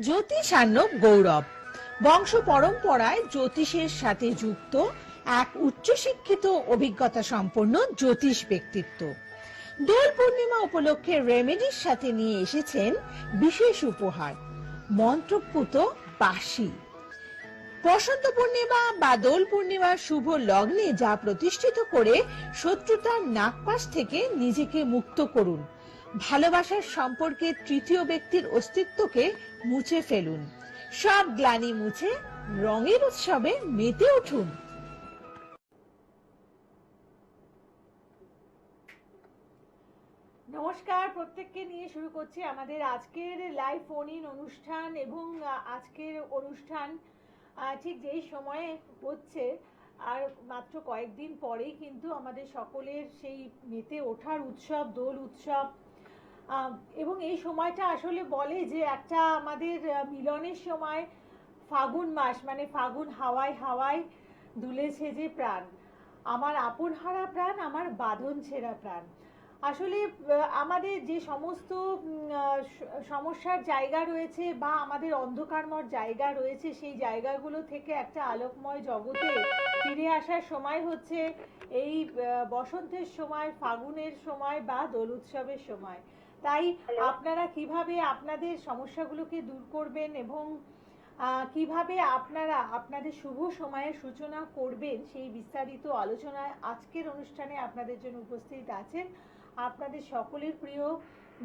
জ্যোতিষার্ণব গৌরব বংশ পরম্পরায় জ্যোতিষের সাথে যুক্ত এক উচ্চশিক্ষিত অভিজ্ঞতা সম্পন্ন জ্যোতিষ ব্যক্তিত্ব। দোল পূর্ণিমা উপলক্ষে রেমেডির সাথে নিয়ে এসেছেন বিশেষ উপহার, মন্ত্রপুত বাঁশি। বসন্ত পূর্ণিমা বা দোল পূর্ণিমার শুভ লগ্নে যা প্রতিষ্ঠিত করে শত্রুতার নাগপাশ থেকে নিজেকে মুক্ত করুন। ভালোবাসার সম্পর্কে তৃতীয় ব্যক্তির অস্তিত্বকে মুছে ফেলুন। সব গ্লানি মুছে রঙের উৎসবে মেতে উঠুন। নমস্কার, প্রত্যেককে নিয়ে শুরু করছি আমাদের আজকের লাইভ ফোন ইন অনুষ্ঠান। এবং আজকের অনুষ্ঠান ঠিক যেই সময়ে হচ্ছে আর মাত্র কয়েকদিন পরেই কিন্তু আমাদের সকলের সেই মেতে ওঠার উৎসব, দোল উৎসব। এবং এই সময়টা আসলে বলে যে একটা আমাদের মিলনের সময়। ফাগুন মাস মানে ফাগুন হাওয়ায় হাওয়ায় দুলেছে যে প্রাণ, আমার আপন হারা প্রাণ, আমার বাঁধন ছেঁড়া প্রাণ। আসলে আমাদের যে সমস্ত সমস্যার জায়গা রয়েছে বা আমাদের অন্ধকারময় জায়গা রয়েছে, সেই জায়গাগুলো থেকে একটা আলোকময় জগতে ফিরে আসার সময় হচ্ছে এই বসন্তের সময়, ফাগুনের সময় বা দোল উৎসবের সময়। তাই আপনারা কিভাবে আপনাদের সমস্যাগুলোকে দূর করবেন এবং কিভাবে আপনারা আপনাদের শুভ সময়ের সূচনা করবেন, সেই বিস্তারিত আলোচনায় আজকের অনুষ্ঠানে আপনাদের জন্য উপস্থিত আছেন আপনাদের সকলের প্রিয়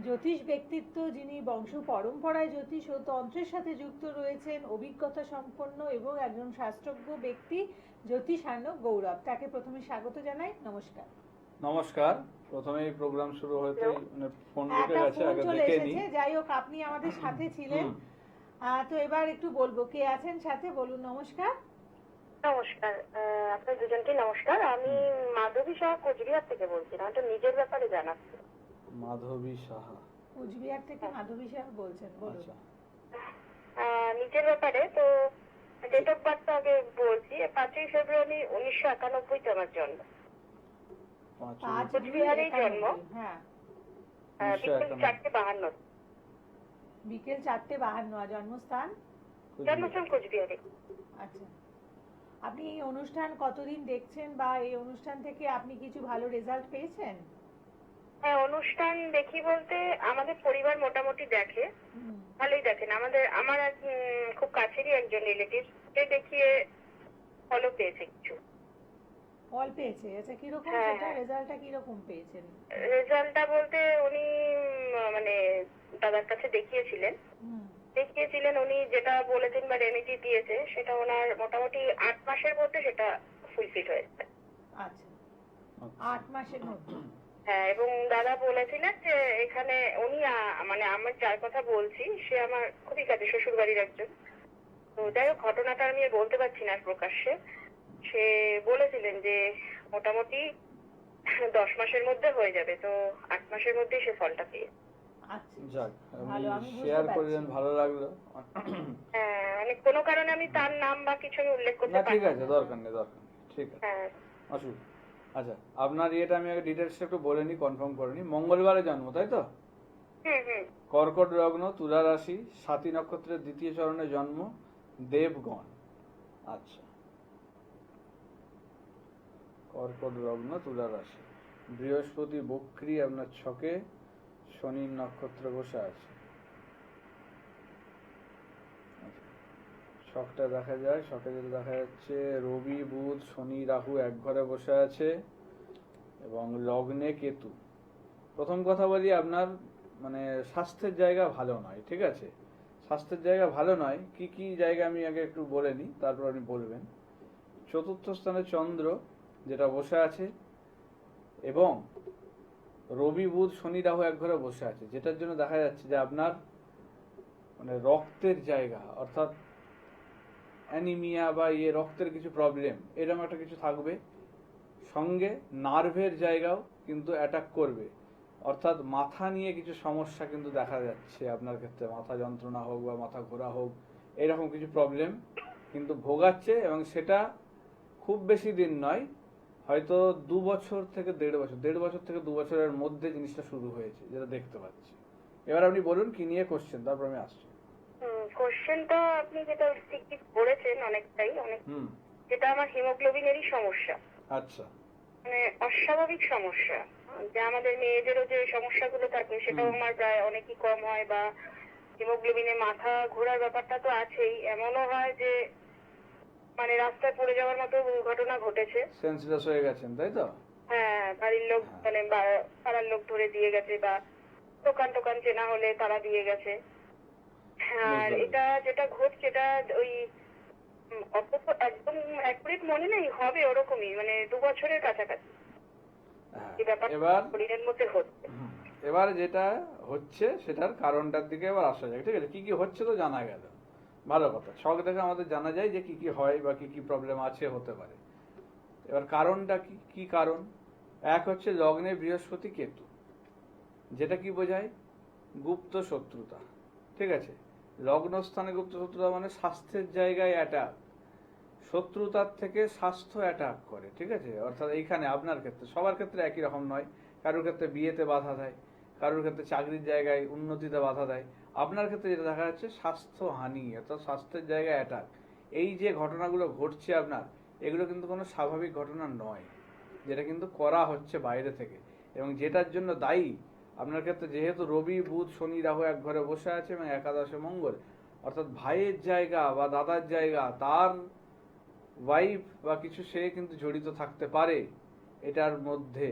জ্যোতিষ ব্যক্তিত্ব, যিনি বংশ পরম্পরায় জ্যোতিষ ও তন্ত্রের সাথে যুক্ত রয়েছেন, অভিজ্ঞতা সম্পন্ন এবং একজন শাস্ত্রজ্ঞ ব্যক্তি জ্যোতিষার্ণব গৌরব। তাকে প্রথমে স্বাগত জানাই। নমস্কার। নমস্কার। প্রথমেই প্রোগ্রাম শুরু হতে মানে ফোন ঢুকে গেছে, আগে দেখে নি। যাই হোক, আপনি আমাদের সাথে ছিলেন। তো এবার একটু বলবো কে আছেন সাথে, বলুন। নমস্কার। নমস্কার, আপনার দুজনকে নমস্কার। আমি মাধবী সাহা কোচবিহার থেকে বলছি। আমার তো নিজের ব্যাপারে জানাচ্ছি। মাধবী সাহা কোচবিহার থেকে মাধবী সাহা বলছেন, বলুন। নিজের ব্যাপারে তো ডেট অফ বার্থ আগে বলছি। 5ই ফেব্রুয়ারি 1991 আমার জন্ম। কোচবিহারেই জন্ম। হ্যাঁ, বিকেল 4:52। বিকেল 4:52। জন্মস্থান? জন্মস্থান কোচবিহারে। আচ্ছা, আপনি এই অনুষ্ঠান কতদিন দেখছেন বা এই অনুষ্ঠান থেকে আপনি কিছু ভালো রেজাল্ট পেয়েছেন? হ্যাঁ, অনুষ্ঠান দেখি বলতে আমাদের পরিবার মোটামুটি দেখে, ভালোই দেখেন। আমার খুব কাছেরই একজন রিলেটিভ, সে দেখিয়ে ফলো পেয়েছে, কিছু ফল পেয়েছে। আচ্ছা, কিরকম সেটা রেজাল্টটা কিরকম পেয়েছেন? রেজাল্টটা বলতে উনি মানে দাদার কাছে দেখিয়েছিলেন। উনি যেটা বলেছেন বা রেমেডি দিয়েছে সেটা ওনার মোটামুটি 8 মাসের মধ্যে সেটা ফুলফিল হয়েছে। আচ্ছা, 8 মাসের মধ্যে। হ্যাঁ, এবং দাদা বলেছিলেন যে এখানে উনি মানে আমার যার কথা বলছি সে আমার খুবই কাছে, শ্বশুর বাড়ির একজন। তো যাই হোক, ঘটনাটা আমি বলতে পারছি না প্রকাশ্যে। সে বলেছিলেন যে মোটামুটি 10 মাসের মধ্যে হয়ে যাবে, তো 8 মাসের মধ্যেই সে ফলটা পেয়ে। যাক, আমি শেয়ার করলেন, ভালো লাগলো। হ্যাঁ, মানে কোনো কারণে আমি তার নাম বা কিছু উল্লেখ করতে পারছি না। ঠিক আছে, দরকার নেই। ঠিক আছে, আসুন। আচ্ছা, আপনার ইয়েটা আমি আগে ডিটেইলস একটু বলে নি, কনফার্ম করে নি। মঙ্গলবারে জন্ম, তাই তো? কর্কট লগ্ন, তুলা রাশি, স্বাতী নক্ষত্রের 2য় চরণে জন্ম, দেবগণ। আচ্ছা, কর্কট লগ্ন, তুলা রাশি, বৃহস্পতি বক্রী আপনার ছকে, শনি নক্ষত্র বসে আছে। ছকটা দেখা যায়, ছকে যেটা দেখা যাচ্ছে রবি, বুধ, শনি, রাহু এক ঘরে বসে আছে এবং লগ্নে কেতু। প্রথম কথা বলি, আপনার মানে স্বাস্থ্যের জায়গা ভালো নয়, ঠিক আছে? স্বাস্থ্যের জায়গা ভালো নয়, কি কি জায়গা আমি আগে একটু বলে নিই, তারপর আপনি বলবেন। 4র্থ স্থানে চন্দ্র যেটা বসে আছে, এবং রবি, বুধ, শনি, রাহু এক ঘরে বসে আছে, যেটার জন্য দেখা যাচ্ছে যে আপনার মানে রক্তের জায়গা, অর্থাৎ অ্যানিমিয়া বা রক্তের কিছু প্রবলেম, এরকম একটা কিছু থাকবে। সঙ্গে নার্ভের জায়গাও কিন্তু অ্যাটাক করবে, অর্থাৎ মাথা নিয়ে কিছু সমস্যা কিন্তু দেখা যাচ্ছে আপনার ক্ষেত্রে। মাথা যন্ত্রণা হোক বা মাথা ঘোরা হোক, এরকম কিছু প্রবলেম কিন্তু ভোগাচ্ছে, এবং সেটা খুব বেশি দিন নয়, হয়তো 2 বছর থেকে 1.5 বছর, 1.5 বছর থেকে 2 বছরের মধ্যে জিনিসটা শুরু হয়েছে, যেটা দেখতে পাচ্ছি। এবার আপনি বলুন কি নিয়ে কোশ্চেন, তারপর আমি আসছি। কোশ্চেনটা আপনি যেটা ঠিক ঠিক করেছেন অনেক হুম। যেটা আমার হিমোগ্লোবিনেরই সমস্যা, আচ্ছা। মানে অস্বাভাবিক সমস্যা। যে আমাদের মেয়েদেরও যে সমস্যাগুলো থাকে সেটাও আমার প্রায় অনেকই কম হয়, বা হিমোগ্লোবিনে মাথা ঘোরার ব্যাপারটা তো আছেই, এমনও হয় যে মানে রাস্তায় পড়ে যাওয়ার মতো ঘটনা ঘটেছে। সেন্সলেস হয়ে গেছেন তাই তো? হ্যাঁ, বাড়ির লোক হ্যাঁ। মানে পাড়ার লোক ধরে দিয়ে গেছে, বা দোকান টোকান চেনা হলে তারা দিয়ে গেছে। আর বুঝতে এটা যেটা ঘটছে এটা ওই অত তো একদম অ্যাকুরেট মনে নেই, হবে ওরকমই, মানে 2 বছরের কাছাকাছি হ্যাঁ। এই ব্যাপারটা এবার শরীরের মধ্যে হচ্ছে। এবার যেটা হচ্ছে সেটার কারণটার দিকে এবার আসা যায়, ঠিক আছে? কি কি হচ্ছে তো জানা গেল, ভালো কথা। শখ দেখে আমাদের জানা যায় যে কি কি হয় বা কি কি প্রবলেম আছে, হতে পারে। এবার কারণটা কি কি কারণ? এক হচ্ছে লগ্নে বৃহস্পতি কেতু, যেটা কি বোঝায়? গুপ্ত শত্রুতা, ঠিক আছে? লগ্ন স্থানে গুপ্ত শত্রুতা মানে স্বাস্থ্যের জায়গায় অ্যাটাক, শত্রুতার থেকে স্বাস্থ্য অ্যাটাক করে, ঠিক আছে? অর্থাৎ এইখানে আপনার ক্ষেত্রে, সবার ক্ষেত্রে একই রকম নয়। কারোর ক্ষেত্রে বিয়েতে বাধা দেয়, কারোর ক্ষেত্রে চাকরির জায়গায় উন্নতিতে বাধা দেয়। আপনার ক্ষেত্রে যেটা দেখা যাচ্ছে স্বাস্থ্য হানি, অর্থাৎ স্বাস্থ্যের জায়গায় অ্যাটাক। এই যে ঘটনাগুলো ঘটছে আপনার, এগুলো কিন্তু কোনো স্বাভাবিক ঘটনা নয়, যেটা কিন্তু করা হচ্ছে বাইরে থেকে। এবং যেটার জন্য দায়ী আপনার ক্ষেত্রে, যেহেতু রবি বুধ শনি রাহু এক ঘরে বসে আছে এবং একাদশে মঙ্গল, অর্থাৎ ভাইয়ের জায়গা বা দাদার জায়গা, তার ওয়াইফ বা কিছু, সে কিন্তু জড়িত থাকতে পারে এটার মধ্যে।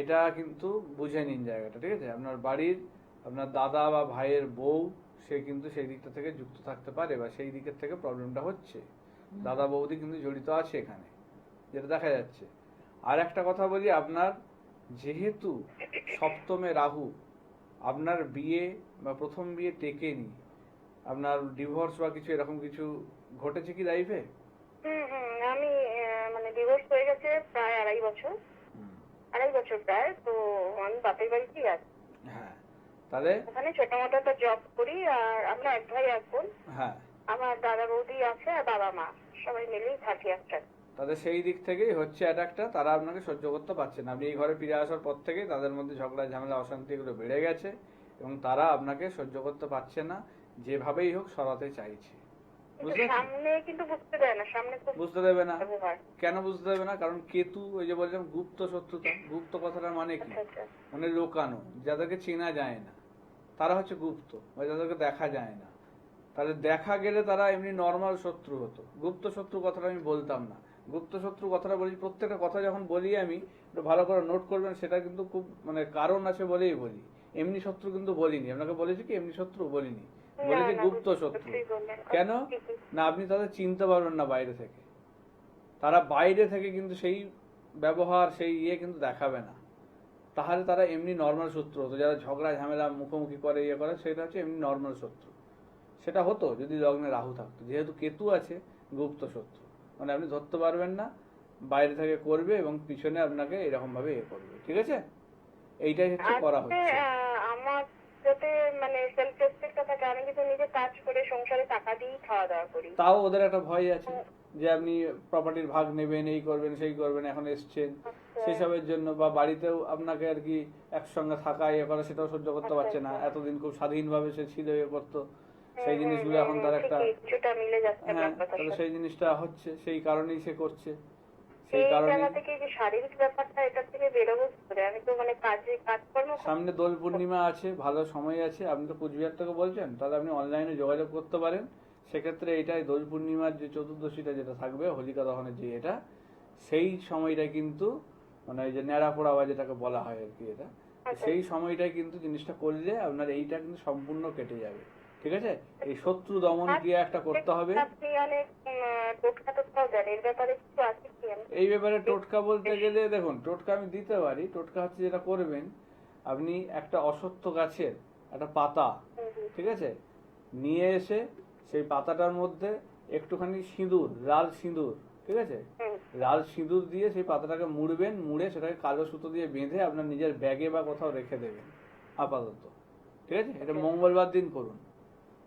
এটা কিন্তু বুঝে নিন জায়গাটা, ঠিক আছে? আপনার বাড়ির আপনার দাদা বা ভাইয়ের বউ, সে কিন্তু সেই দিকটা থেকে যুক্ত থাকতে পারে, বা সেই দিকের থেকে প্রবলেমটা হচ্ছে। দাদা বৌদি কিন্তু জড়িত আছে এখানে, যেটা দেখা যাচ্ছে। আর একটা কথা বলি, আপনার যেহেতু সপ্তমে রাহু, আপনার বিয়ে বা প্রথম বিয়ে টেকেনি, আপনার ডিভোর্স বা কিছু এরকম কিছু ঘটেছে কি লাইফে? আমি মানে ডিভোর্স হয়ে গেছে প্রায় 2.5 বছর, 2.5 বছর প্রায়। তো আমি বাপের বাড়িতেই আছি। হ্যাঁ, তাহলে ওখানে ছোট মোটো একটা জব করি, আর আমরা এক ভাই এক বোন। হ্যাঁ, আমার দাদা বৌদি আছে আর বাবা মা সবাই মিলেই থাকি একটা। তাদের সেই দিক থেকেই হচ্ছে অ্যাটাকটা। তারা আপনাকে সহ্য করতে পারছে না। আপনি এই ঘরে ফিরে আসার পর থেকেই তাদের মধ্যে ঝগড়া ঝামেলা অশান্তি এগুলো বেড়ে গেছে, এবং তারা আপনাকে সহ্য করতে পারছে না, যেভাবেই হোক সরাতে চাইছে। বুঝতে পারছেন? সামনে কিন্তু বুঝতে দেয় না, সামনে খুব বুঝতে দেবে না। ব্যবহার। কেন বুঝতে দেবে না? কারণ কেতু, ওই যে বললাম গুপ্ত শত্রুতা। গুপ্ত কথাটার মানে কি? আচ্ছা আচ্ছা। মানে লোকানো, যাদেরকে চেনা যায় না, তারা হচ্ছে গুপ্ত, ওই যাদেরকে দেখা যায় না। তাহলে দেখা গেলে তারা এমনি নর্মাল শত্রু হতো। গুপ্ত শত্রু কথাটা আমি বলতাম না। গুপ্ত শত্রু কথাটা বলি, প্রত্যেকটা কথা যখন বলি আমি, একটু ভালো করে নোট করবেন, সেটা কিন্তু খুব মানে কারণ আছে বলেই বলি। এমনি শত্রু কিন্তু বলিনি। আপনাকে বলেছি কি এমনি শত্রু বলিনি, বলেছি গুপ্ত শত্রু। কেন না? আপনি তাদের চিনতে পারবেন না বাইরে থেকে। তারা বাইরে থেকে কিন্তু সেই ব্যবহার, সেই ইয়ে কিন্তু দেখাবে না। তাহলে তারা এমনি নর্মাল শত্রু হতো। যারা ঝগড়া ঝামেলা মুখোমুখি করে, ইয়ে করে, সেটা হচ্ছে এমনি নর্মাল শত্রু। সেটা হতো যদি লগ্নে রাহু থাকতো। যেহেতু কেতু আছে, গুপ্ত শত্রু, মানে আপনি ধরতে পারবেন না, বাইরে থেকে করবে এবং পিছনে আপনাকে এরকম ভাবে ইয়ে করবে, ঠিক আছে? এইটাই হচ্ছে করা হচ্ছে। আমার যাতে মানে সেলফ রেসপেক্টটা থাকে, আমি কিন্তু নিজে কাজ করে সংসারে টাকা দিয়েই খাওয়া দাওয়া করি। তাও ওদের একটা ভয় আছে যে আপনি প্রপার্টির ভাগ নেবেন, এই করবেন সেই করবেন, এখন এসছেন সেসবের জন্য, বা বাড়িতেও আপনাকে আর কি একসঙ্গে থাকা ইয়ে করা, সেটাও সহ্য করতে পারছে না। এতদিন খুব স্বাধীনভাবে সে ছিল, ইয়ে করতো, সেই জিনিসগুলো এখন তার একটা, কিছুটা মিলে যাচ্ছে। হ্যাঁ, তাহলে সেই জিনিসটা হচ্ছে, সেই কারণেই সে করছে। সেই এই কারণে জায়গা থেকে যে শারীরিক ব্যাপারটা, এটা থেকে বেরোবো করে, আমি তো মানে কাজকর্ম। সামনে দোল পূর্ণিমা আছে, ভালো সময় আছে। আপনি তো কুচবিহার থেকে বলছেন, তাহলে আপনি অনলাইনে যোগাযোগ করতে পারেন। সেক্ষেত্রে এটাই দোল পূর্ণিমার যে চতুর্দশীটা যেটা থাকবে, হোলিকা দহনের যে এটা, সেই সময়টা কিন্তু মানে এই যে ন্যাড়া পোড়া বা যেটাকে বলা হয় আর কি, এটা সেই সময়টাই কিন্তু জিনিসটা করলে আপনার এইটা কিন্তু সম্পূর্ণ কেটে যাবে, ঠিক আছে? এই শত্রু দমন ক্রিয়া একটা করতে হবে। আপনি অনেক টোটকা টোটকাও দেন, এর ব্যাপারে কিছু আছে কি? এই ব্যাপারে টোটকা বলতে গেলে দেখুন, টোটকা আমি দিতে পারি। টোটকা হচ্ছে যেটা করবেন, আপনি একটা অশ্বত্থ গাছের একটা পাতা, ঠিক আছে, নিয়ে এসে সেই পাতাটার মধ্যে একটুখানি সিঁদুর, লাল সিঁদুর, ঠিক আছে, লাল সিঁদুর দিয়ে সেই পাতাটাকে মুড়বেন, মুড়ে সেটাকে কালো সুতো দিয়ে বেঁধে আপনার নিজের ব্যাগে বা কোথাও রেখে দেবেন আপাতত, ঠিক আছে? এটা মঙ্গলবার দিন করুন,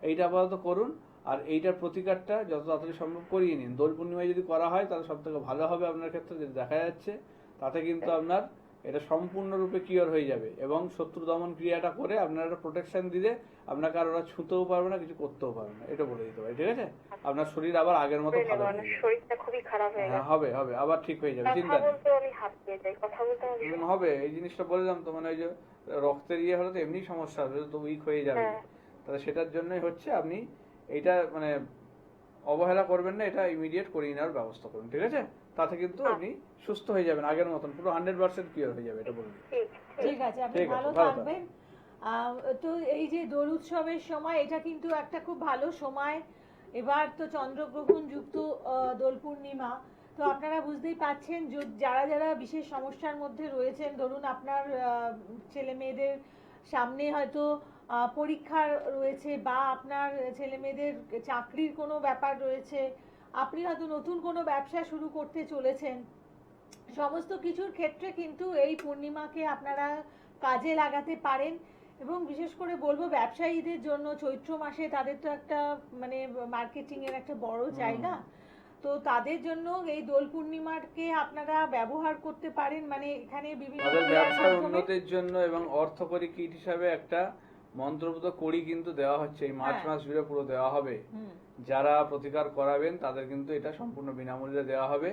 এইটা আপাতত করুন। আর এইটার প্রতিকারটা যত তাড়াতাড়ি সম্ভব করিয়ে নিন। দোল পূর্ণিমায় যদি করা হয় তাহলে সব থেকে ভালো হবে আপনার ক্ষেত্রে, যেটা দেখা যাচ্ছে। তাতে কিন্তু আপনার এটা সম্পূর্ণরূপে কিওর হয়ে যাবে এবং শত্রু দমন ক্রিয়াটা করে আপনারা প্রোটেকশন দিলে আপনাকে আর ওরা ছুঁতেও পারবে না, কিছু করতেও পারবে না, এটা বলে দিতে পারি। ঠিক আছে, আপনার শরীর আবার আগের মতো ভালো হয়ে যাবে। শরীরটা খুবই খারাপ হয়ে হ্যাঁ, গেছে, হবে হবে, আবার ঠিক হয়ে যাবে, চিন্তা কথা নেই। বলতে আমি হাঁপিয়ে যাই, কথা বলতে আমি হবে, এই জিনিসটা বললাম তো, মানে ওই যে রক্তের ইয়ে হলে তো এমনি সমস্যা হবে, তো উইক হয়ে যাবে। হ্যাঁ। তাহলে সেটার জন্যই হচ্ছে আপনি এইটা মানে অবহেলা করবেন না, এটা ইমিডিয়েট করিয়ে নেওয়ার ব্যবস্থা করুন। ঠিক আছে, তাতে কিন্তু আপনি সুস্থ হয়ে যাবেন আগের মতন, পুরো 100% কিওর হয়ে যাবে, এটা বলুন। ঠিক আছে, আপনি ঠিক আছে, ভালো ভালো থাকবেন। তো এই যে দোল উৎসবের সময়, এটা কিন্তু একটা খুব ভালো সময়। এবার তো চন্দ্রগ্রহণ যুক্ত দোল পূর্ণিমা। তো আপনারা বুঝতেই পাচ্ছেন, যারা যারা বিশেষ সমস্যার মধ্যে রয়েছেন, ধরুন আপনার ছেলে মেয়েদের সামনে হয়তো পরীক্ষা রয়েছে, বা আপনার ছেলে মেয়েদের চাকরির কোনো ব্যাপার রয়েছে, আপনি হয়তো নতুন কোনো ব্যবসা শুরু করতে চলেছেন, সমস্ত কিছুর ক্ষেত্রে কিন্তু এই পূর্ণিমাকে আপনারা কাজে লাগাতে পারেন। এবং বিশেষ করে বলবো ব্যবসায়ীদের জন্য, চৈত্র মাসে তাদের তো একটা মানে মার্কেটিং এর একটা বড় চাহিদা, তো তাদের জন্য এই দোল পূর্ণিমাকে আপনারা ব্যবহার করতে পারেন। মানে এখানে বিভিন্ন আমাদের ক্রিয়ার ব্যবসার মাধ্যমে- উন্নতির জন্য এবং অর্থকরী কিট হিসাবে একটা মন্ত্রপুত কড়ি কিন্তু দেওয়া হচ্ছে, এই মার্চ হ্যাঁ। মাস জুড়ে পুরো দেওয়া হবে। হুম, যারা প্রতিকার করাবেন তাদের কিন্তু এটা সম্পূর্ণ বিনামূল্যে দেওয়া হবে,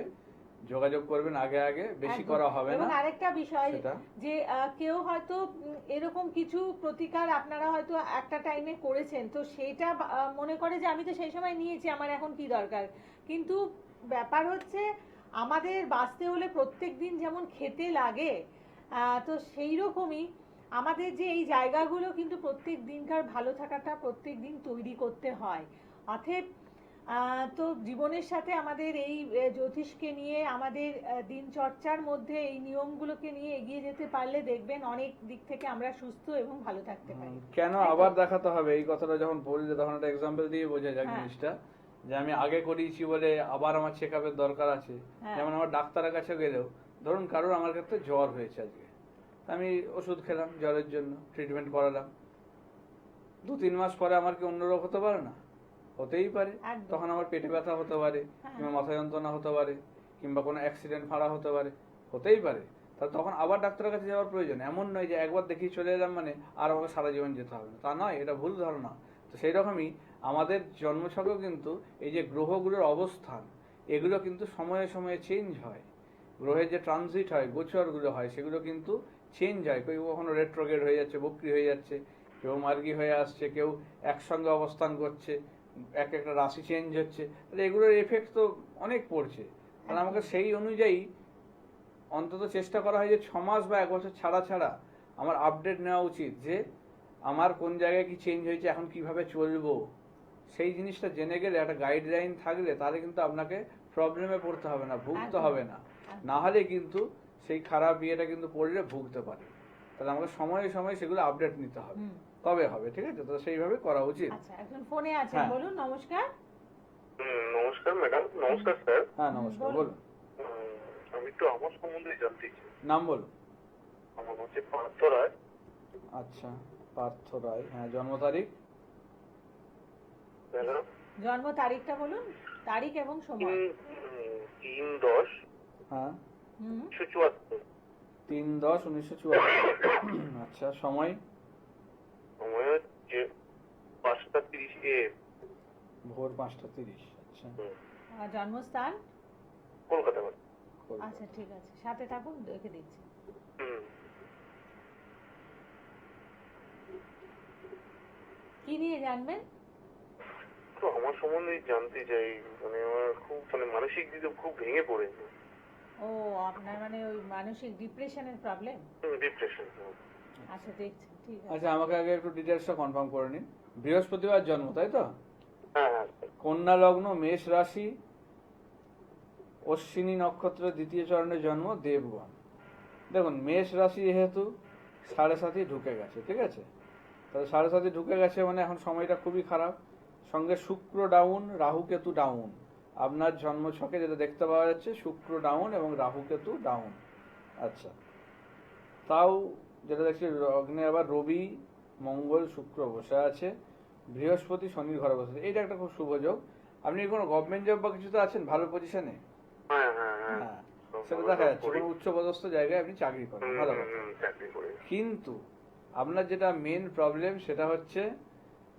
যোগাযোগ করবেন আগে আগে, বেশি একদম। করা হবে এবং না আরেকটা বিষয়, সেটা। যে কেউ হয়তো এরকম কিছু প্রতিকার আপনারা হয়তো একটা টাইমে করেছেন, তো সেইটা মনে করে যে আমি তো সেই সময় নিয়েছি, আমার এখন কি দরকার। কিন্তু ব্যাপার হচ্ছে, আমাদের বাঁচতে হলে প্রত্যেক দিন যেমন খেতে লাগে, তো সেই রকমই আমাদের যে এই জায়গাগুলো কিন্তু প্রত্যেক দিনকার ভালো থাকাটা প্রত্যেক দিন তৈরি করতে হয়। অতএব তো জীবনের সাথে আমাদের এই জ্যোতিষকে নিয়ে, আমাদের দিনচর্চার মধ্যে এই নিয়মগুলোকে নিয়ে এগিয়ে যেতে পারলে দেখবেন অনেক দিক থেকে আমরা সুস্থ এবং ভালো থাকতে পারি। কেন তাই তো? আবার দেখাতে হবে, এই কথাটা যখন বললে তখন একটা এক্সাম্পল দিয়ে বোঝা যায় হ্যাঁ। জিনিসটা, যে আমি আগে করিয়েছি বলে আবার আমার চেক আপের দরকার আছে। হ্যাঁ। যেমন আমার ডাক্তারের কাছে গেলেও, ধরুন কারোর আমার ক্ষেত্রে জ্বর হয়েছে আজকে, তা আমি ওষুধ খেলাম জ্বরের জন্য, ট্রিটমেন্ট করালাম, 2-3 মাস পরে আমার কি অন্য রোগ হতে পারে না? হতেই পারে। একদম। তখন আমার পেটে ব্যথা হতে পারে, হ্যাঁ। কিংবা মাথা যন্ত্রণা হতে পারে, কিংবা কোনো অ্যাক্সিডেন্ট ফাড়া হতে পারে, হতেই পারে। তাহলে তখন আবার ডাক্তারের কাছে যাওয়ার প্রয়োজন। এমন নয় যে একবার দেখিয়ে চলে এলাম মানে আর আমাকে সারা জীবন যেতে হবে না, তা নয়, এটা ভুল ধারণা। তো সেই রকমই আমাদের জন্মছকেও কিন্তু এই যে গ্রহগুলোর অবস্থান, এগুলো কিন্তু সময়ে সময়ে চেঞ্জ হয়। গ্রহের যে ট্রানজিট হয়, গোচরগুলো হয়, সেগুলো কিন্তু চেঞ্জ হয়। কেউ কখনো রেট্রোগ্রেড হয়ে যাচ্ছে, বক্রি হয়ে যাচ্ছে, কেউ মার্গী হয়ে আসছে, কেউ একসঙ্গে অবস্থান করছে, এক একটা রাশি চেঞ্জ হচ্ছে। তাহলে এগুলোর এফেক্ট তো অনেক পড়ছে। তাহলে আমাকে সেই অনুযায়ী অন্তত চেষ্টা করা হয় যে 6 মাস বা 1 বছর ছাড়া ছাড়া আমার আপডেট নেওয়া উচিত, যে আমার কোন জায়গায় কি চেঞ্জ হয়েছে, এখন কিভাবে চলবো। সেই জিনিসটা জেনে গেলে, একটা গাইডলাইন থাকলে, তাহলে কিন্তু আপনাকে প্রবলেমে পড়তে হবে না, ভুগতে একদম। হবে না। না হলে কিন্তু সেই খারাপ ইয়েটা কিন্তু পড়লে ভুগতে পারে। তাহলে আমাকে সময়ে সময়ে সেগুলো আপডেট নিতে হবে, হুম। তবে হবে। ঠিক আছে, তো সেইভাবে করা উচিত। আচ্ছা, একজন ফোনে আছেন, হ্যাঁ। বলুন। নমস্কার। নমস্কার ম্যাডাম। নমস্কার স্যার। হ্যাঁ, নমস্কার, বলুন। বলুন। আমি একটু আমার সম্বন্ধে জানতে চাই। নাম বলুন। আমার হচ্ছে পার্থ রায়। আচ্ছা, পার্থ রায়। হ্যাঁ, জন্ম তারিখ? ম্যাডাম জন্ম তারিখটা বলুন, তারিখ এবং সময়। 3/10/1974। হ্যাঁ, হুম। 3/10/1974। আচ্ছা, সময়? সময় হচ্ছে 5:30 AM। ভোর 5:30। আচ্ছা, আর জন্মস্থান? কলকাতা। কলকাতা। আচ্ছা, ঠিক আছে, সাথে থাকুন, দেখে দিচ্ছি। হুম। কি নিয়ে জানবেন? তো আমার সম্বন্ধে জানতে চাই, মানে আমার খুব মানে মানসিক দিকে খুব ভেঙে পড়েছে। ও, আপনার মানে ওই মানসিক ডিপ্রেশনের প্রবলেম? ডিপ্রেশন। আচ্ছা, দেখছি, ঠিক আছে। আচ্ছা, আমাকে আগে একটু ডিটেলসটা কনফার্ম করে নিন। বৃহস্পতিবার জন্ম, তাই তো? হ্যাঁ হ্যাঁ স্যার। কন্যা লগ্ন, মেষ রাশি, অশ্বিনী নক্ষত্রের 2য় চরণে জন্ম, দেবগণ। দেখুন, মেষ রাশি যেহেতু 7.5 ঢুকে গেছে, ঠিক আছে? তাহলে 7.5 ঢুকে গেছে মানে এখন সময়টা খুবই খারাপ। সঙ্গে শুক্র ডাউন, রাহু কেতু ডাউন। আপনার জন্মছকে যেটা দেখতে পাওয়া যাচ্ছে, শুক্র ডাউন এবং রাহু কেতু ডাউন। আচ্ছা, তাও যেটা দেখছি লগ্নে আবার রবি, মঙ্গল, শুক্র বসে আছে, বৃহস্পতি শনির ঘরে বসে আছে। এইটা একটা খুব শুভ যোগ। আপনি কোনো গভর্নমেন্ট জব বা কিছুতে আছেন, ভালো পজিশনে? হ্যাঁ হ্যাঁ হ্যাঁ। হ্যাঁ, সেটা দেখা যাচ্ছে কোনো উচ্চপদস্থ জায়গায় আপনি চাকরি করেন, ভালো কথা। চাকরি করি। কিন্তু আপনার যেটা মেন প্রবলেম সেটা হচ্ছে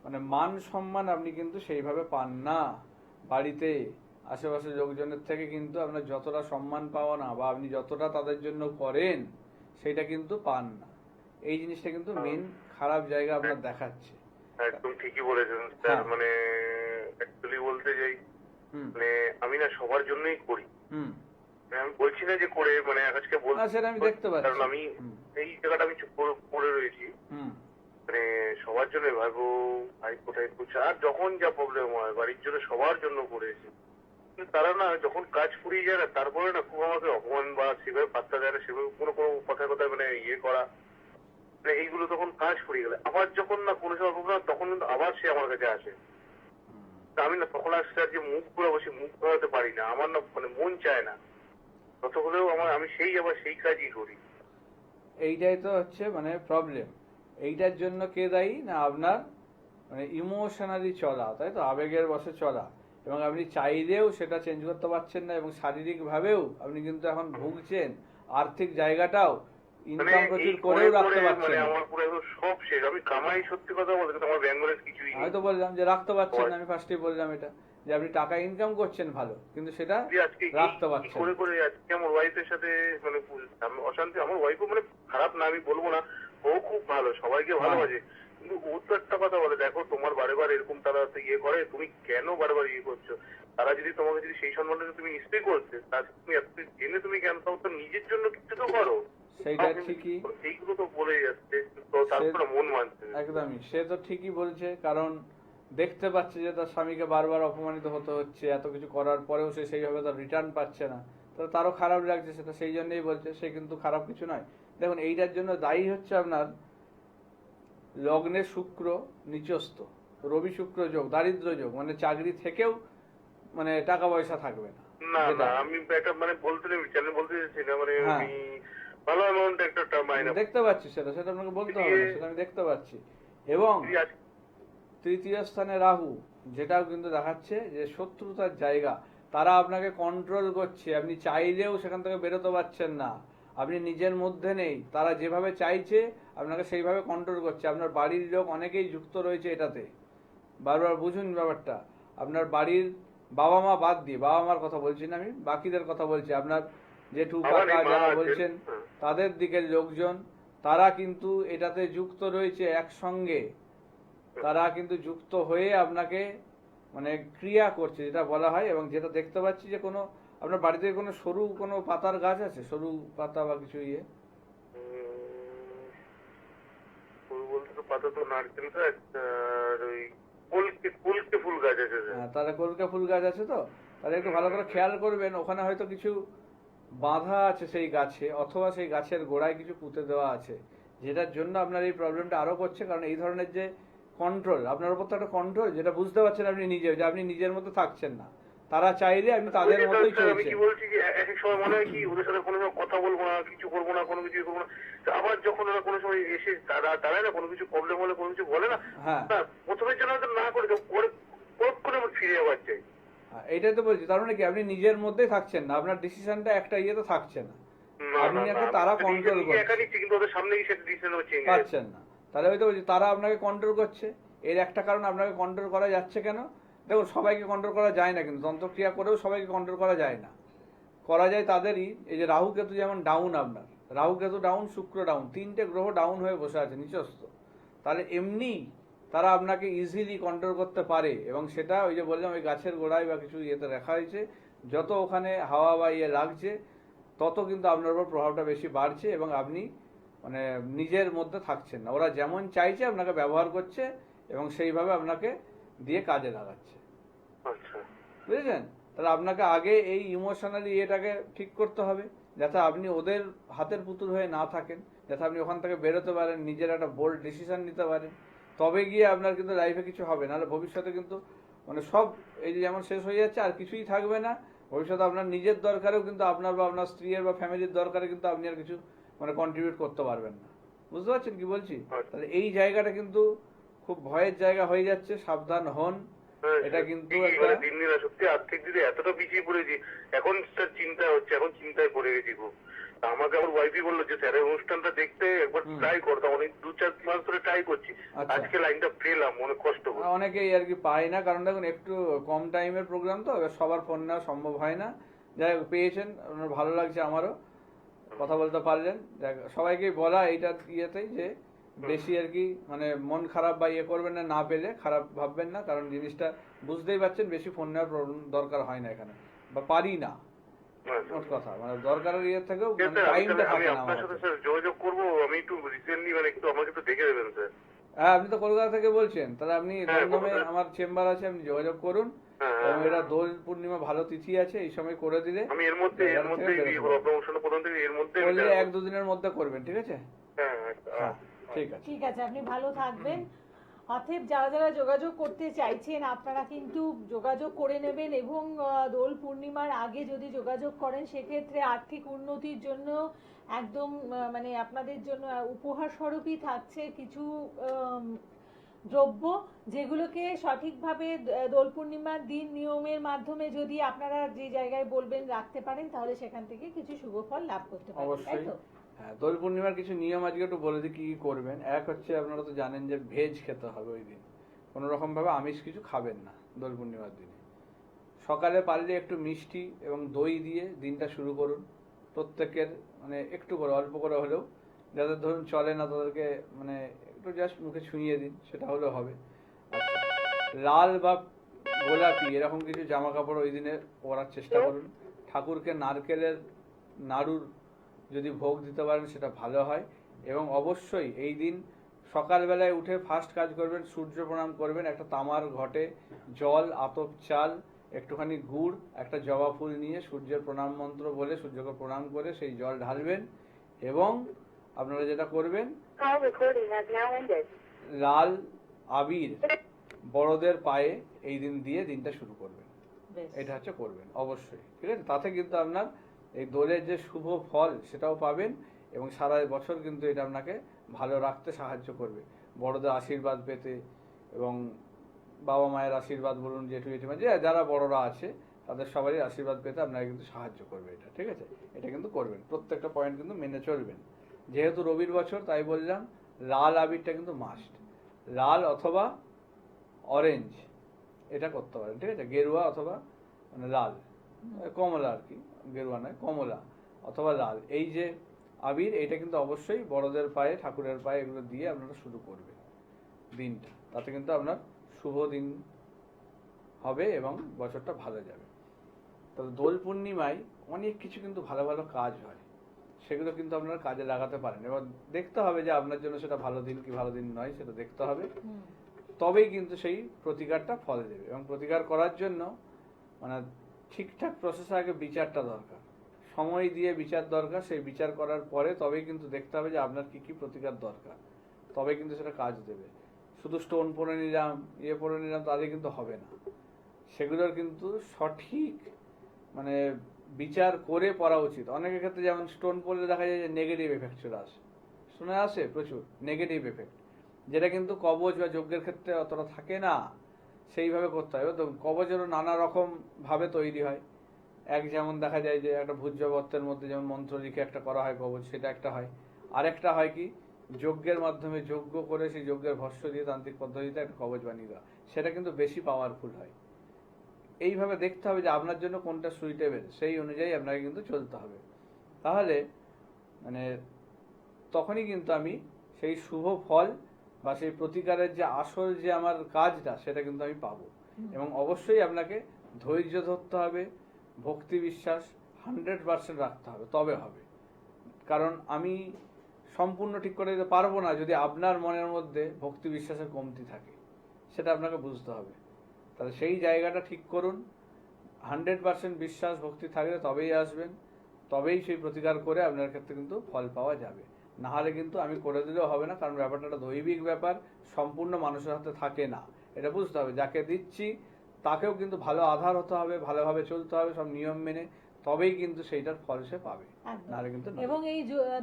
মানে মান সম্মান আপনি কিন্তু সেইভাবে পান না। বাড়িতে আশেপাশে লোকজনের থেকে কিন্তু আপনার যতটা সম্মান পাওয়া না বা আপনি যতটা তাদের জন্য করেন সেটা কিন্তু পান না। এই জিনিসটা কিন্তু মেন খারাপ জায়গা আপনার দেখাচ্ছে। একদম ঠিকই বলেছেন স্যার। হ্যাঁ। মানে অ্যাকচুয়ালি বলতে যাই, হুম মানে আমি না সবার জন্যই করি। হুম আমি বলছি না যে করে মানে আজকে না, সেটা আমি দেখতে পাচ্ছি। কারণ আমি হুম এই জায়গাটা আমি চুপ করে রয়েছি। হুম মানে সবার জন্য ভাবো ভাই কোথায় করছে, আর যখন যা প্রবলেম হয় বাড়ির জন্য সবার জন্য করেছি, কিন্তু তারা না যখন কাজ ফুরিয়ে যায় না তারপরে না খুব আমাকে অপমান বা সেভাবে পাত্তা দেয় না, সেভাবে কোনো কোনো কথায় কথায় মানে ইয়ে করা, মানে এইগুলো তখন কাজ ফুরিয়ে গেলে আবার যখন না কোনো সময় প্রবলেম তখন কিন্তু আবার সে আমার কাছে আসে। তা আমি না তখন আর স্যার যে মুখ করে বসে মুখ ধরাতে পারি না, আমার না মানে মন চায় না, তত হলেও আমি আবার সেই কাজই করি। এইটাই তো হচ্ছে মানে প্রবলেম। এইটার জন্য কে দায়ী না আপনার মানে ইমোশনালি চলা, তাই তো, আবেগের বশে চলা, এবং আপনি চাইলেও সেটা চেঞ্জ করতে পারছেন না, এবং শারীরিক ভাবেও আপনি কিন্তু এখন ভুগছেন, আর্থিক জায়গাটাও মানে ইনকাম প্রচুর করেও রাখতে পারছেন মানে না। আমার পুরো একদম সব শেষ। আমি কামাই সত্যি কথা বলতে কিন্তু আমার ব্যাংক ব্যালেন্স কিছুই নেই। আমি তো বললাম যে রাখতে পারছেন না, আমি ফার্স্টেই বললাম এটা, যে আপনি টাকা ইনকাম করছেন ভালো, কিন্তু সেটা আজকে রাখতে পারছেন করে না। করে আজকে আমার ওয়াইফের সাথে মানে অশান্তি। আমার ওয়াইফও মানে খারাপ না আমি বলবো না, ও খুব ভালো, সবাইকে ভালোবাসে, কিন্তু ও তো একটা কথা বলে, দেখো তোমার বারে এরকম তারা তো ইয়ে করে, তুমি কেন বারবার ইয়ে করছো? তারা যদি তোমাকে যদি সেই সম্মানটা তুমি নিশ্চয়ই করছে, তার তুমি এত জেনে তুমি কেন, তাও তো নিজের জন্য কিছু তো করো। সেইটা ঠিকই, এইগুলো তো বলে যাচ্ছে, তো তারপরে মন মানছে না। একদমই, সে তো ঠিকই বলছে, কারণ দেখতে পাচ্ছে যে তার স্বামীকে বারবার অপমানিত হতে হচ্ছে, এত কিছু করার পরেও সে সেইভাবে তার রিটার্ন পাচ্ছে না, তো তারও খারাপ লাগছে, সেটা সেই জন্যই বলছে, সে কিন্তু খারাপ কিছু নয়। দেখুন, এইটার জন্য দায়ী হচ্ছে আপনার লগ্নে শুক্র নিচস্থ, রবি শুক্র যোগ, দারিদ্র যোগ, মানে চাকরি থেকেও মানে টাকা পয়সা থাকবে না। না যেটা না আমি একটা মানে বলতে চাচ্ছি না, মানে হ্যাঁ। আমি ভালো অ্যামাউন্ট একটা মাইনে দেখতে পাচ্ছি, সেটা সেটা আপনাকে বলতে হবে না, সেটা আমি দেখতে পাচ্ছি। এবং তৃতীয় স্থানে রাহু, যেটাও কিন্তু দেখাচ্ছে যে শত্রুতার জায়গা, তারা আপনাকে কন্ট্রোল করছে, আপনি চাইলেও সেখান থেকে বেরোতে পারছেন না, আপনি নিজের মধ্যে নেই, তারা যেভাবে চাইছে আপনাকে সেইভাবে কন্ট্রোল করছে। আপনার বাড়ির লোক অনেকেই যুক্ত রয়েছে এটাতে, বারবার বুঝুন ব্যাপারটা। আপনার বাড়ির বাবা মা বাদ দিয়ে, বাবা মার কথা বলছি না আমি, বাকিদের কথা বলছি, আপনার জেঠু কাকা যারা বলছেন তাদের দিকের লোকজন, তারা কিন্তু এটাতে যুক্ত রয়েছে একসঙ্গে, তারা কিন্তু যুক্ত হয়ে আপনাকে মানে ক্রিয়া করছে যেটা বলা হয়। এবং যেটা দেখতে পাচ্ছি যে কোনো আপনার বাড়িতে কোনো সরু কোনো পাতার গাছ আছে, সরু পাতা বা কিছু ইয়ে, বলতে তো পাতা তো নারকেল গাছ আর ওই কলকে ফুল গাছ আছে। তাহলে কলকা ফুল গাছ আছে, তো তাহলে একটু ভালো করে খেয়াল করবেন, ওখানে হয়তো কিছু বাঁধা আছে সেই গাছে, অথবা সেই গাছের গোড়ায় কিছু পুঁতে দেওয়া আছে, যেটার জন্য আপনার এই প্রবলেমটা আরো করছে। কারণ এই ধরনের যে কন্ট্রোল, আপনার উপর তো একটা কন্ট্রোল, যেটা বুঝতে পারছেন আপনি নিজে, যে আপনি নিজের মতো থাকছেন না, তারা চাইলে আপনি তাদের মতোই আমি চলছেন। কি বলছি যে এক এক সময় মনে হয় কি ওদের সাথে কোনো সময় কথা বলবো না, কিছু করবো না, কোনো কিছু করবো না, আবার যখন ওরা কোনো সময় এসে দাঁড়ায় না, কোনো কিছু প্রবলেম হলে কোনো কিছু বলে না, হ্যাঁ, প্রথমের জন্য হয়তো না করে করে আমার ফিরে যাওয়ার চাই। এইটাই তো বলছি, তার মানে কি আপনি নিজের মধ্যেই থাকছেন না, আপনার ডিসিশনটা একটা ইয়েতে থাকছে না, আপনাকে তারা কন্ট্রোল করছে, কিন্তু ওদের সামনে গিয়ে সেটা ডিসিশন চেঞ্জ পাচ্ছেন না। তাহলে ওই তো বলছি, তারা আপনাকে কন্ট্রোল করছে। এর একটা কারণ, আপনাকে কন্ট্রোল করা যাচ্ছে কেন, দেখুন সবাইকে কন্ট্রোল করা যায় না, কিন্তু তন্ত্রক্রিয়া করেও সবাইকে কন্ট্রোল করা যায় না, করা যায় তাদেরই। এই যে রাহু কেতু যেমন ডাউন, আপনার রাহু কেতু ডাউন, শুক্র ডাউন, তিনটে গ্রহ ডাউন হয়ে বসে আছে নিচস্থ, তাহলে এমনি তারা আপনাকে ইজিলি কন্ট্রোল করতে পারে। এবং সেটা ওই যে বললাম, ওই গাছের গোড়ায় বা কিছু ইয়েতে রাখা হয়েছে, যত ওখানে হাওয়া বা ইয়ে লাগছে তত কিন্তু আপনার উপর প্রভাবটা বেশি বাড়ছে, এবং আপনি মানে নিজের মধ্যে থাকছেন না, ওরা যেমন চাইছে আপনাকে ব্যবহার করছে এবং সেইভাবে আপনাকে দিয়ে কাজে লাগাচ্ছে। আচ্ছা, বুঝেছেন? তাহলে আপনাকে আগে এই ইমোশনালি এটাকে ঠিক করতে হবে, যাতে আপনি ওদের হাতের পুতুল হয়ে না থাকেন, যাতে আপনি ওখান থেকে বেরোতে পারেন, নিজের একটা বোল্ড ডিসিশন নিতে পারেন, তবে গিয়ে আপনার কিন্তু লাইফে কিছু হবে। নাহলে ভবিষ্যতে কিন্তু মানে সব এই যে যেমন শেষ হয়ে যাচ্ছে, আর কিছুই থাকবে না ভবিষ্যতে। আপনার নিজের দরকারেও কিন্তু আপনার বা আপনার স্ত্রীর বা ফ্যামিলির দরকারে কিন্তু আপনি আর কিছু মানে কন্ট্রিবিউট করতে পারবেন না। বুঝতে পারছেন কি বলছি? তাহলে এই জায়গাটা কিন্তু খুব ভয়ের জায়গা হয়ে যাচ্ছে, সাবধান হন। এটা কিন্তু কি একটা করে দিন দিন সত্যি আর্থিক দিদি এতটা পিছিয়ে পড়েছি, এখন স্যার চিন্তা হচ্ছে, এখন চিন্তায় পড়ে গেছি খুব। তা আমাকে আমার ওয়াইফই বললো যে স্যারের অনুষ্ঠানটা দেখতে একবার ট্রাই করতো, অনেক 2-4 মাস ধরে ট্রাই করছি, আচ্ছা। আজকে লাইনটা পেলাম, অনেক কষ্ট করে। অনেকেই আর কি পায় না, কারণ দেখুন একটু কম টাইমের প্রোগ্রাম তো, এবার সবার ফোন নেওয়া সম্ভব হয় না। যাই হোক, পেয়েছেন, আপনার ভালো লাগছে, আমারও কথা বলতে পারলেন। দেখ, সবাইকেই বলা এইটা ইয়েতেই যে বেশি আর কি মানে মন খারাপ বা ইয়ে করবেন না, না পেলে খারাপ ভাববেন না, কারণ জিনিসটা বুঝতেই পারছেন বেশি ফোন নেওয়ার দরকার হয় না এখানে, বা পারি না, মোট কথা মানে দরকারের ইয়ে থেকেও টাইমটা আমি থাকে না আপনার আমার সাথে হাতে। স্যার যোগাযোগ করবো, আমি একটু রিসেন্টলি মানে একটু আমাকে একটু দেখে দেবেন স্যার। হ্যাঁ, আপনি তো কলকাতা থেকে বলছেন, তাহলে আপনি হ্যাঁ, দমদমে কলকাতা। আমার চেম্বার আছে, আপনি যোগাযোগ করুন। হ্যাঁ, এবং হ্যাঁ, এটা দোল পূর্ণিমা ভালো তিথি আছে, এই সময় করে দিলে আমি এর মধ্যে বিয়ে করবো, আপনার অনুষ্ঠানের প্রথম থেকে এর মধ্যে আমি করলে যাবো। 1-2 দিনের মধ্যে করবেন, ঠিক আছে? হ্যাঁ, হ্যাঁ, ঠিক আছে। ঠিক আছে, আপনি ভালো থাকবেন। অতএব যারা যারা যোগাযোগ করতে চাইছেন আপনারা কিন্তু যোগাযোগ করে নেবেন, এবং দোল পূর্ণিমার আগে যদি যোগাযোগ করেন সেক্ষেত্রে আর্থিক উন্নতির জন্য একদম মানে আপনাদের জন্য উপহার স্বরূপই থাকছে কিছু দ্রব্য, যেগুলোকে সঠিকভাবে দোল পূর্ণিমার দিন নিয়মের মাধ্যমে যদি আপনারা যে জায়গায় বলবেন রাখতে পারেন, তাহলে সেখান থেকে কিছু শুভ ফল লাভ করতে পারেন, তাই অবশ্যই। তো? হ্যাঁ, দোল পূর্ণিমার কিছু নিয়ম আজকে একটু বলে দিই কি কি করবেন। এক হচ্ছে, আপনারা তো জানেন যে ভেজ খেতে হবে ওই দিন, কোনো রকম ভাবে আমিষ কিছু খাবেন না দোল পূর্ণিমার দিনে। সকালে পারলে একটু মিষ্টি এবং দই দিয়ে দিনটা শুরু করুন, প্রত্যেকের মানে একটু করে, অল্প করে হলেও, যাদের ধরুন চলে না তাদেরকে মানে একটু জাস্ট মুখে ছুঁয়ে দিন, সেটা হলেও হবে। আচ্ছা, লাল বা গোলাপি এরকম কিছু জামা কাপড় ওই দিনে পরার চেষ্টা করুন। ঠাকুরকে নারকেলের নাড়ুর যদি ভোগ দিতে পারেন সেটা ভালো হয়। এবং অবশ্যই এই দিন সকালবেলায় উঠে ফার্স্ট কাজ করবেন, সূর্য প্রণাম করবেন, একটা তামার ঘটে জল, আতপ চাল, একটুখানি গুড়, একটা জবা ফুল নিয়ে সূর্যের প্রণাম মন্ত্র বলে সূর্যকে প্রণাম করে সেই জল ঢালবেন। এবং আপনারা যেটা করবেন, লাল আবির বড়দের পায়ে এই দিন দিয়ে দিনটা শুরু করবেন, বেশ। এটা হচ্ছে করবেন অবশ্যই, ঠিক আছে? তাতে কিন্তু আপনার এই দোলের যে শুভ ফল সেটাও পাবেন, এবং সারা বছর কিন্তু এটা আপনাকে ভালো রাখতে সাহায্য করবে, বড়দের আশীর্বাদ পেতে, এবং বাবা মায়ের আশীর্বাদ বলুন, জেঠু জেঠিমা যে যারা বড়রা আছে তাদের সবারই আশীর্বাদ পেতে আপনাকে কিন্তু সাহায্য করবে এটা, ঠিক আছে? এটা কিন্তু করবেন, প্রত্যেকটা পয়েন্ট কিন্তু মেনে চলবেন। যেহেতু রবির বছর তাই বললাম, লাল আবিরটা কিন্তু মাস্ট, লাল অথবা অরেঞ্জ এটা করতে পারেন, ঠিক আছে? গেরুয়া অথবা মানে লাল, কমলা আর কি, গেরুয়া নয়, কমলা অথবা লাল, এই যে আবির, এটা কিন্তু অবশ্যই বড়দের পায়ে, ঠাকুরের পায়ে এগুলো দিয়ে আপনারা শুরু করবেন দিনটা, তাতে কিন্তু আপনার শুভ দিন হবে এবং বছরটা ভালো যাবে। তবে দোল পূর্ণিমায় অনেক কিছু কিন্তু ভালো ভালো কাজ হয়, সেগুলো কিন্তু আপনারা কাজে লাগাতে পারেন। এবার দেখতে হবে যে আপনার জন্য সেটা ভালো দিন কি ভালো দিন নয়, সেটা দেখতে হবে, তবেই কিন্তু সেই প্রতিকারটা ফল দেবে। এবং প্রতিকার করার জন্য মানে ঠিকঠাক প্রসেসে আগে বিচারটা দরকার, সময় দিয়ে বিচার দরকার, সেই বিচার করার পরে তবেই কিন্তু দেখতে হবে যে আপনার কি কি প্রতিকার দরকার, তবে কিন্তু সেটা কাজ দেবে। শুধু স্টোন পরে নিলাম, ইয়ে পরে নিলাম, তাদের কিন্তু হবে না, সেগুলোর কিন্তু সঠিক মানে বিচার করে পড়া উচিত। অনেকের ক্ষেত্রে যেমন স্টোন পড়লে দেখা যায় যে নেগেটিভ এফেক্ট চলে আসে, শুনে আসে প্রচুর নেগেটিভ এফেক্ট, যেটা কিন্তু কবচ বা যজ্ঞের ক্ষেত্রে অতটা থাকে না, সেইভাবে করতে হবে। তো কবচেরও নানা রকম ভাবে তৈরি হয়, এক যেমন দেখা যায় যে একটা ভূজ্যবর্তের মধ্যে যেমন মন্ত্র লিখে একটা করা হয় কবচ, সেটা একটা হয়। আরেকটা হয় কি, যজ্ঞের মাধ্যমে যজ্ঞ করে সেই যজ্ঞের ভস্য দিয়ে তান্ত্রিক পদ্ধতিতে একটা কবচ বানিয়ে দেওয়া, সেটা কিন্তু বেশি পাওয়ারফুল হয়। এইভাবে দেখতে হবে যে আপনার জন্য কোনটা সুইটেবল, সেই অনুযায়ী আপনাকে কিন্তু চলতে হবে, তাহলে মানে তখনই কিন্তু আমি সেই শুভ ফল বা সেই প্রতিকারের যে আসল যে আমার কাজটা সেটা কিন্তু আমি পাবো। এবং অবশ্যই আপনাকে ধৈর্য ধরতে হবে, ভক্তি বিশ্বাস 100% রাখতে হবে, তবে হবে। কারণ আমি সম্পূর্ণ ঠিক করে দিতে পারবো না যদি আপনার মনের মধ্যে ভক্তি বিশ্বাসের কমতি থাকে, সেটা আপনাকে বুঝতে হবে। তাহলে সেই জায়গাটা ঠিক করুন, 100% বিশ্বাস ভক্তি থাকলে তবেই আসবেন, তবেই সেই প্রতিকার করে আপনার ক্ষেত্রে কিন্তু ফল পাওয়া যাবে। না হলে কিন্তু আমি করে দিলেও হবে না, কারণ ব্যাপারটা একটা দৈবিক ব্যাপার, সম্পূর্ণ মানুষের হাতে থাকে না, এটা বুঝতে হবে। যাকে দিচ্ছি তাকেও কিন্তু ভালো আধার হতে হবে, ভালোভাবে চলতে হবে সব নিয়ম মেনে, তবেই কিন্তু সেইটার ফল সে পাবে, নাহলে কিন্তু না। এবং এই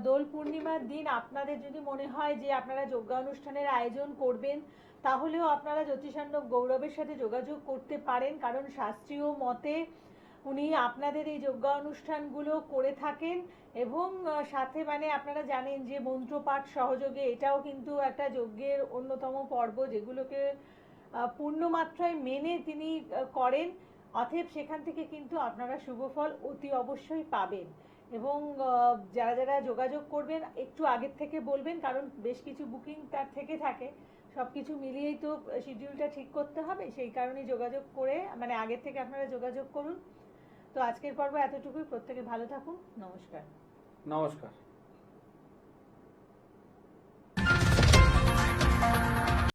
দোল পূর্ণিমার দিন আপনাদের যদি মনে হয় যে আপনারা যজ্ঞানুষ্ঠানের আয়োজন করবেন, তাহলেও আপনারা জ্যোতিষান্নব গৌরবের সাথে যোগাযোগ করতে পারেন, কারণ শাস্ত্রীয় মতে উনি আপনাদের এই যজ্ঞা অনুষ্ঠানগুলো করে থাকেন। এবং সাথে মানে আপনারা জানেন যে মন্ত্রপাঠ সহযোগে এটাও কিন্তু একটা যজ্ঞের অন্যতম পর্ব, যেগুলোকে পূর্ণমাত্রায় মেনে তিনি করেন। অতএব সেখান থেকে কিন্তু আপনারা শুভফল অতি অবশ্যই পাবেন। এবং যারা যারা যোগাযোগ করবেন একটু আগের থেকে বলবেন, কারণ বেশ কিছু বুকিং তার থেকে থাকে, সব কিছু মিলিয়েই তো শিডিউলটা ঠিক করতে হবে, সেই কারণেই যোগাযোগ করে মানে আগের থেকে আপনারা যোগাযোগ করুন। তো আজকের পর্ব এতটুকুই। প্রত্যেকে ভালো থাকুন। নমস্কার। নমস্কার।